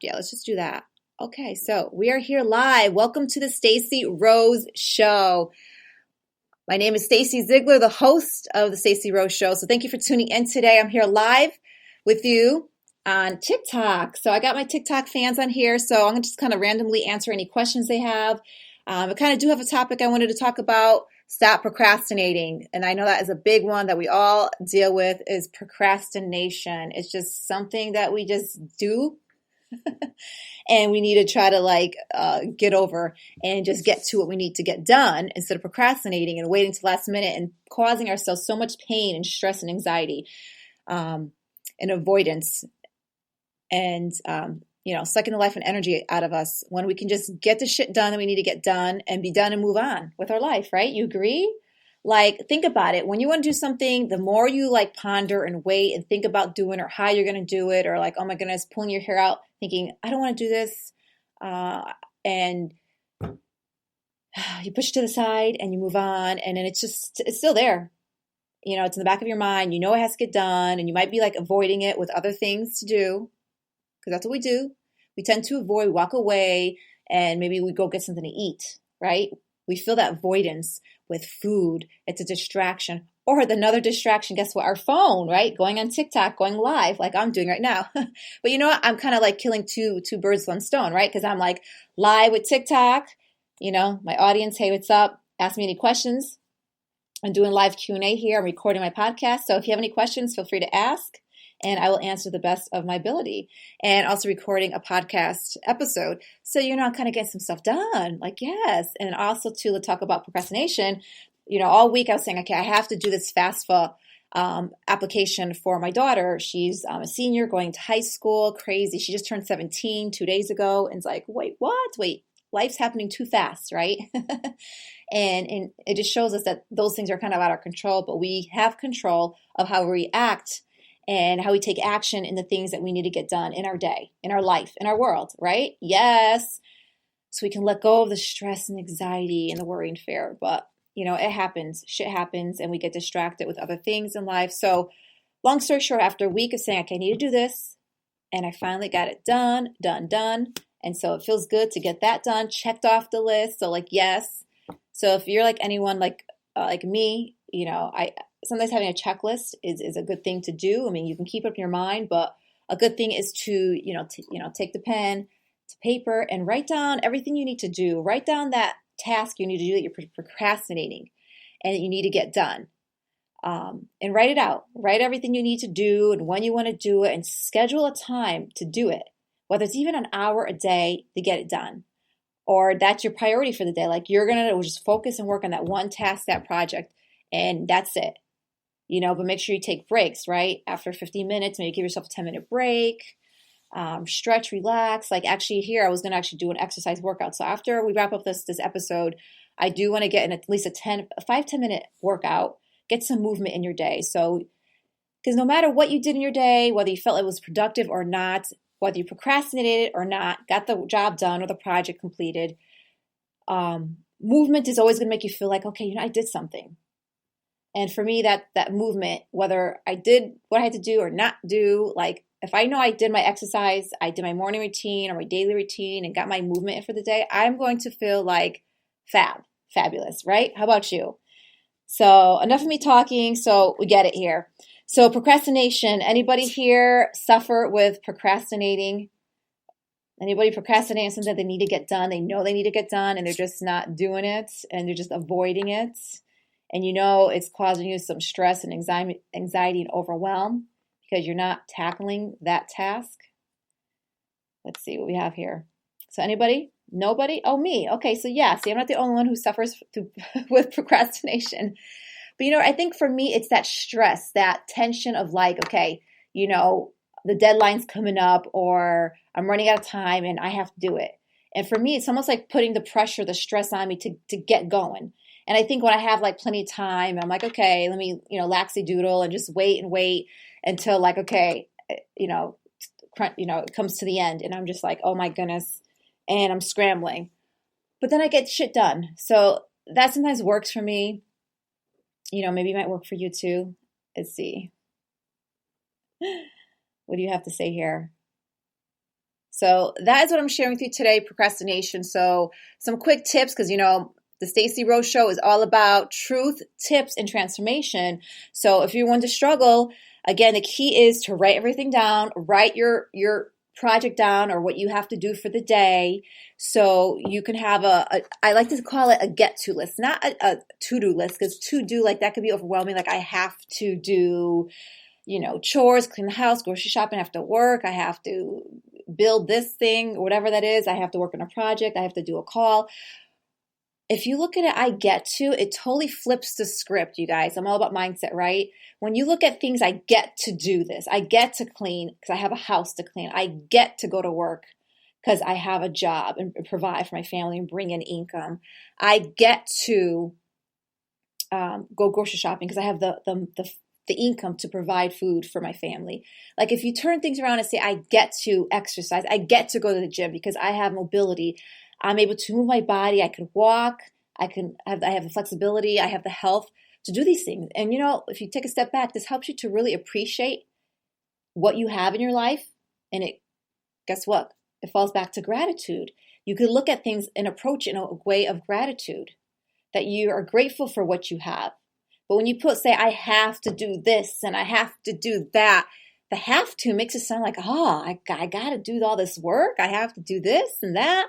Yeah, let's just do that. Okay, so we are here live. Welcome to the Stacey Rose Show. My name is Stacey Ziegler, the host of the Stacey Rose Show. So thank you for tuning in today. I'm here live with you on TikTok. So I got my TikTok fans on here. So I'm going to just kind of randomly answer any questions they have. I kind of do have a topic I wanted to talk about. Stop procrastinating. And I know that is a big one that we all deal with is procrastination. It's just something that we just do and we need to try to get over and just get to what we need to get done instead of procrastinating and waiting to the last minute and causing ourselves so much pain and stress and anxiety and avoidance and sucking the life and energy out of us when we can just get the shit done that we need to get done and be done and move on with our life, right? You agree? Think about it. When you want to do something, the more you ponder and wait and think about doing or how you're going to do it, or oh my goodness, pulling your hair out, thinking, I don't want to do this. And you push it to the side and you move on. And then it's still there. It's in the back of your mind. It has to get done. And you might be avoiding it with other things to do. Because that's what we do. We tend to avoid, walk away, and maybe we go get something to eat, right? We feel that avoidance with food. It's a distraction. Or another distraction, guess what? Our phone, right? Going on TikTok, going live like I'm doing right now. But you know what? I'm kind of killing two birds with one stone, right? Because I'm live with TikTok. My audience, hey, what's up? Ask me any questions. I'm doing live Q&A here. I'm recording my podcast. So if you have any questions, feel free to ask. And I will answer the best of my ability. And also recording a podcast episode. So, kind of getting some stuff done. Yes. And also to talk about procrastination. All week I was saying, okay, I have to do this FAFSA application for my daughter. She's a senior going to high school. Crazy. She just turned 17 2 days ago. And it's wait, what? Wait, life's happening too fast, right? and it just shows us that those things are kind of out of our control. But we have control of how we react and how we take action in the things that we need to get done in our day, in our life, in our world, right? Yes. So we can let go of the stress and anxiety and the worry and fear. But, it happens. Shit happens and we get distracted with other things in life. So long story short, after a week of saying, okay, I need to do this. And I finally got it done. And so it feels good to get that done, checked off the list. So yes. So if you're anyone like me, I sometimes having a checklist is a good thing to do. I mean, you can keep it in your mind, but a good thing is to, take the pen to paper and write down everything you need to do. Write down that task you need to do that you're procrastinating and that you need to get done. And write it out. Write everything you need to do and when you want to do it and schedule a time to do it, whether it's even an hour a day to get it done. Or that's your priority for the day. You're going to just focus and work on that one task, that project, and that's it. But make sure you take breaks, right? After 15 minutes, maybe give yourself a 10-minute break, stretch, relax. Actually here, I was going to actually do an exercise workout. So after we wrap up this episode, I do want to get in at least a 5-10 minute workout, get some movement in your day. So, because no matter what you did in your day, whether you felt it was productive or not, whether you procrastinated or not, got the job done or the project completed, movement is always going to make you feel okay, I did something. And for me, that movement, whether I did what I had to do or not do, if I know I did my exercise, I did my morning routine or my daily routine and got my movement in for the day, I'm going to feel fabulous, right? How about you? So enough of me talking. So we get it here. So procrastination, anybody here suffer with procrastinating? Anybody procrastinating something they need to get done? They know they need to get done and they're just not doing it and they're just avoiding it. And it's causing you some stress and anxiety and overwhelm because you're not tackling that task. Let's see what we have here. So anybody? Nobody? Oh, me. Okay, so yeah, see, I'm not the only one who suffers with procrastination. But, I think for me, it's that stress, that tension of okay, the deadline's coming up or I'm running out of time and I have to do it. And for me, it's almost like putting the pressure, the stress on me to get going. And I think when I have plenty of time, I'm okay, let me, laxy doodle and just wait until okay, it comes to the end and I'm just oh my goodness, and I'm scrambling. But then I get shit done. So that sometimes works for me. Maybe it might work for you too. Let's see. What do you have to say here? So that is what I'm sharing with you today, procrastination. So some quick tips, because the Stacey Rose Show is all about truth, tips, and transformation. So if you want to struggle, again, the key is to write everything down, write your project down or what you have to do for the day. So you can have I like to call it a get-to list, not a to-do list, because to-do, like, that could be overwhelming. Like, I have to do, chores, clean the house, grocery shopping, I have to work, I have to build this thing, whatever that is, I have to work on a project, I have to do a call. If you look at it, I get to, it totally flips the script, you guys. I'm all about mindset, right? When you look at things, I get to do this. I get to clean because I have a house to clean. I get to go to work because I have a job and provide for my family and bring in income. I get to go grocery shopping because I have the income to provide food for my family. Like, if you turn things around and say, I get to exercise, I get to go to the gym because I have mobility. I'm able to move my body. I can walk. I have the flexibility. I have the health to do these things. And if you take a step back, this helps you to really appreciate what you have in your life. And guess what? It falls back to gratitude. You could look at things and approach it in a way of gratitude, that you are grateful for what you have. But when you say, I have to do this and I have to do that, the have to makes it sound like, I got to do all this work. I have to do this and that.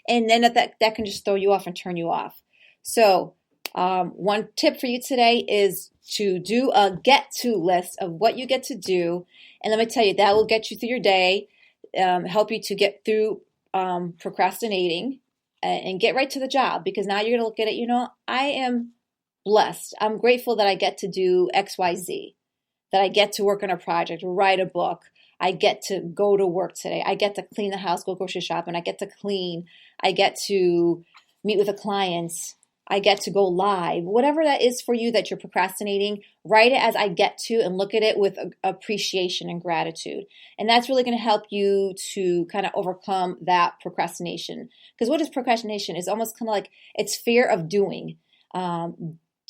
And then that can just throw you off and turn you off. So one tip for you today is to do a get-to list of what you get to do. And let me tell you, that will get you through your day, help you to get through procrastinating and get right to the job. Because now you're going to look at it, I am blessed. I'm grateful that I get to do X, Y, Z, that I get to work on a project, write a book. I get to go to work today. I get to clean the house, go grocery shopping. I get to clean. I get to meet with a client. I get to go live. Whatever that is for you that you're procrastinating, write it as I get to and look at it with appreciation and gratitude. And that's really going to help you to kind of overcome that procrastination. Because what is procrastination? It's almost kind of like it's fear of doing.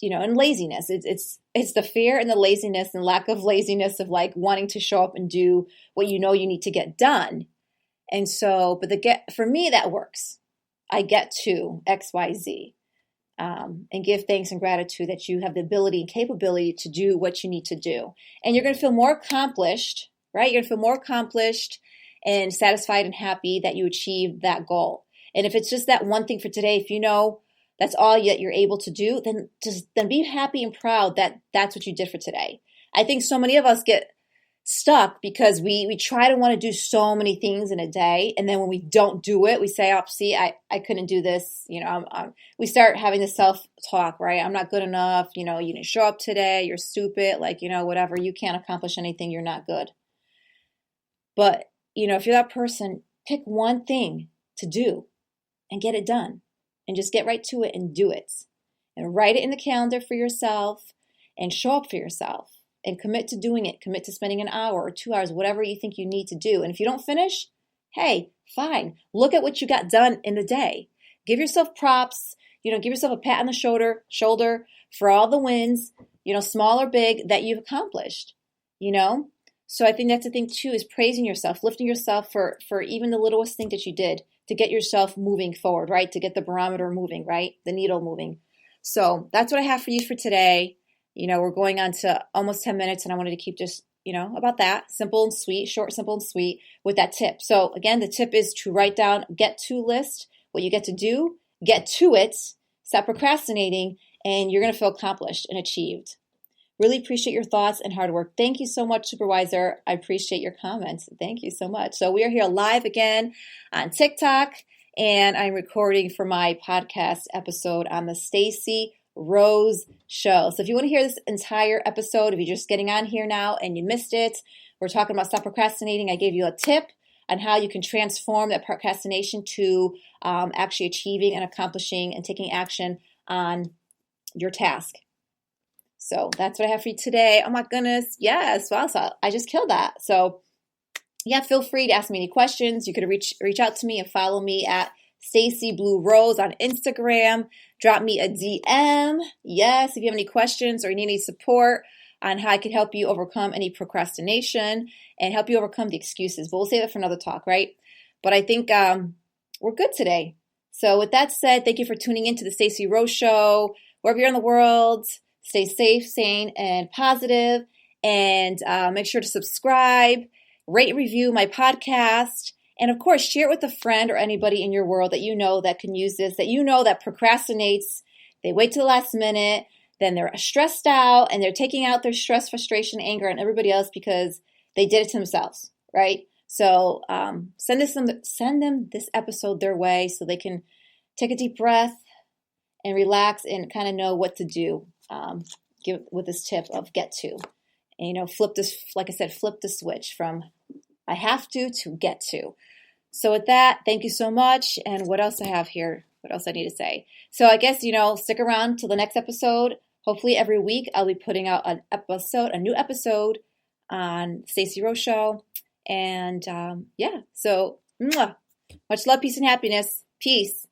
And laziness. It's the fear and the laziness and lack of laziness of like wanting to show up and do what you need to get done. And so, for me, that works. I get to X, Y, Z, and give thanks and gratitude that you have the ability and capability to do what you need to do. And you're going to feel more accomplished, right? You're going to feel more accomplished and satisfied and happy that you achieved that goal. And if it's just that one thing for today, if that's all that you're able to do, then be happy and proud that that's what you did for today. I think so many of us get stuck because we try to want to do so many things in a day. And then when we don't do it, we say, oh, see, I couldn't do this. We start having the self-talk, right? I'm not good enough. You didn't show up today. You're stupid. Whatever. You can't accomplish anything. You're not good. But, if you're that person, pick one thing to do and get it done. And just get right to it and do it. And write it in the calendar for yourself and show up for yourself. And commit to doing it. Commit to spending an hour or 2 hours, whatever you think you need to do. And if you don't finish, hey, fine. Look at what you got done in the day. Give yourself props. Give yourself a pat on the shoulder for all the wins, small or big, that you've accomplished. So I think that's the thing too, is praising yourself, lifting yourself for even the littlest thing that you did to get yourself moving forward, right? To get the barometer moving, right? The needle moving. So that's what I have for you for today. We're going on to almost 10 minutes and I wanted to keep just, about that. Simple and sweet, short, simple and sweet with that tip. So again, the tip is to write down, get to list, what you get to do, get to it, stop procrastinating, and you're going to feel accomplished and achieved. Really appreciate your thoughts and hard work. Thank you so much, Supervisor. I appreciate your comments. Thank you so much. So we are here live again on TikTok, and I'm recording for my podcast episode on the Stacey Rose Show. So if you want to hear this entire episode, if you're just getting on here now and you missed it, we're talking about stop procrastinating. I gave you a tip on how you can transform that procrastination to actually achieving and accomplishing and taking action on your task. So that's what I have for you today. Oh my goodness. Yes. Wow. So I just killed that. So yeah, feel free to ask me any questions. You could reach out to me and follow me at Stacey Blue Rose on Instagram. Drop me a DM. Yes. If you have any questions or you need any support on how I can help you overcome any procrastination and help you overcome the excuses. But we'll save that for another talk, right? But I think we're good today. So with that said, thank you for tuning in to the Stacey Rose Show. Wherever you're in the world, stay safe, sane, and positive. And make sure to subscribe, rate, review my podcast. And of course, share it with a friend or anybody in your world that you know that can use this, that you know that procrastinates. They wait till the last minute, then they're stressed out, and they're taking out their stress, frustration, anger on everybody else because they did it to themselves, right? So send them this episode their way so they can take a deep breath and relax and kind of know what to do with this tip of get to. And, flip this, like I said, flip the switch from I have to get to. So with that, thank you so much. And what else I have here? What else I need to say? So I guess, stick around till the next episode. Hopefully every week I'll be putting out a new episode on Stacey Rose Show. And so much love, peace, and happiness. Peace.